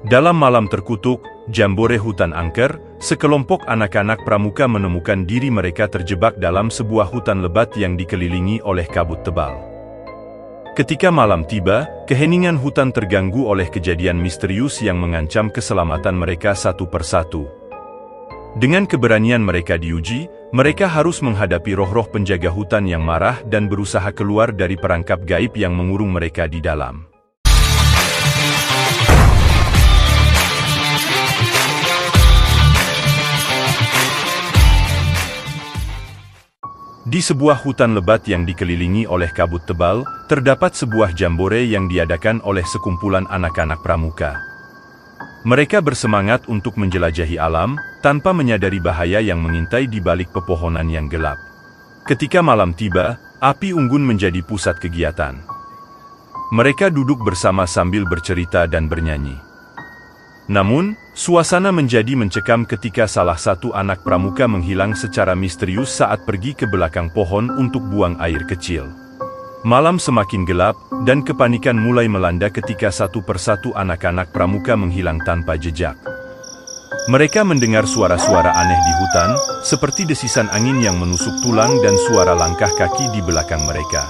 Dalam malam terkutuk, Jambore Hutan Angker, sekelompok anak-anak pramuka menemukan diri mereka terjebak dalam sebuah hutan lebat yang dikelilingi oleh kabut tebal. Ketika malam tiba, keheningan hutan terganggu oleh kejadian misterius yang mengancam keselamatan mereka satu persatu. Dengan keberanian mereka diuji, mereka harus menghadapi roh-roh penjaga hutan yang marah dan berusaha keluar dari perangkap gaib yang mengurung mereka di dalam. Di sebuah hutan lebat yang dikelilingi oleh kabut tebal, terdapat sebuah jambore yang diadakan oleh sekumpulan anak-anak pramuka. Mereka bersemangat untuk menjelajahi alam, tanpa menyadari bahaya yang mengintai di balik pepohonan yang gelap. Ketika malam tiba, api unggun menjadi pusat kegiatan. Mereka duduk bersama sambil bercerita dan bernyanyi. Namun, suasana menjadi mencekam ketika salah satu anak pramuka menghilang secara misterius saat pergi ke belakang pohon untuk buang air kecil. Malam semakin gelap, dan kepanikan mulai melanda ketika satu persatu anak-anak pramuka menghilang tanpa jejak. Mereka mendengar suara-suara aneh di hutan, seperti desisan angin yang menusuk tulang dan suara langkah kaki di belakang mereka.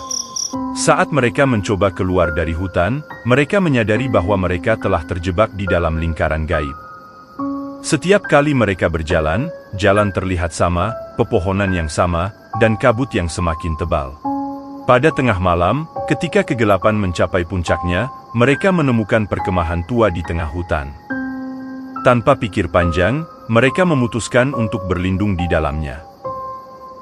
Saat mereka mencoba keluar dari hutan, mereka menyadari bahwa mereka telah terjebak di dalam lingkaran gaib. Setiap kali mereka berjalan, jalan terlihat sama, pepohonan yang sama, dan kabut yang semakin tebal. Pada tengah malam, ketika kegelapan mencapai puncaknya, mereka menemukan perkemahan tua di tengah hutan. Tanpa pikir panjang, mereka memutuskan untuk berlindung di dalamnya.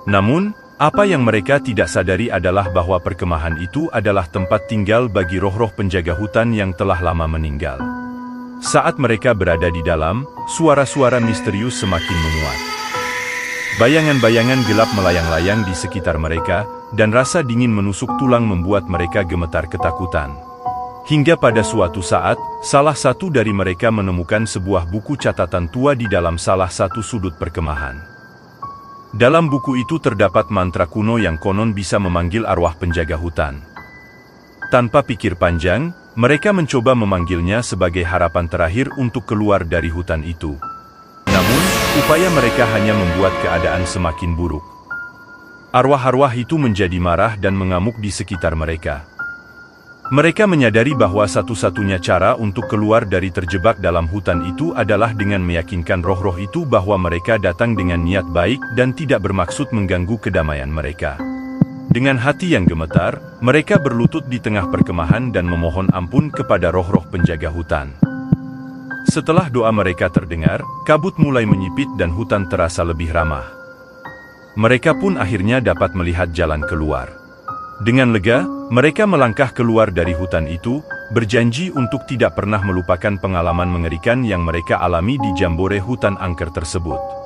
Namun, apa yang mereka tidak sadari adalah bahwa perkemahan itu adalah tempat tinggal bagi roh-roh penjaga hutan yang telah lama meninggal. Saat mereka berada di dalam, suara-suara misterius semakin menguat. Bayangan-bayangan gelap melayang-layang di sekitar mereka, dan rasa dingin menusuk tulang membuat mereka gemetar ketakutan. Hingga pada suatu saat, salah satu dari mereka menemukan sebuah buku catatan tua di dalam salah satu sudut perkemahan. Dalam buku itu terdapat mantra kuno yang konon bisa memanggil arwah penjaga hutan. Tanpa pikir panjang, mereka mencoba memanggilnya sebagai harapan terakhir untuk keluar dari hutan itu. Namun, upaya mereka hanya membuat keadaan semakin buruk. Arwah-arwah itu menjadi marah dan mengamuk di sekitar mereka. Mereka menyadari bahwa satu-satunya cara untuk keluar dari terjebak dalam hutan itu adalah dengan meyakinkan roh-roh itu bahwa mereka datang dengan niat baik dan tidak bermaksud mengganggu kedamaian mereka. Dengan hati yang gemetar, mereka berlutut di tengah perkemahan dan memohon ampun kepada roh-roh penjaga hutan. Setelah doa mereka terdengar, kabut mulai menyipit dan hutan terasa lebih ramah. Mereka pun akhirnya dapat melihat jalan keluar. Dengan lega, mereka melangkah keluar dari hutan itu, berjanji untuk tidak pernah melupakan pengalaman mengerikan yang mereka alami di Jambore Hutan Angker tersebut.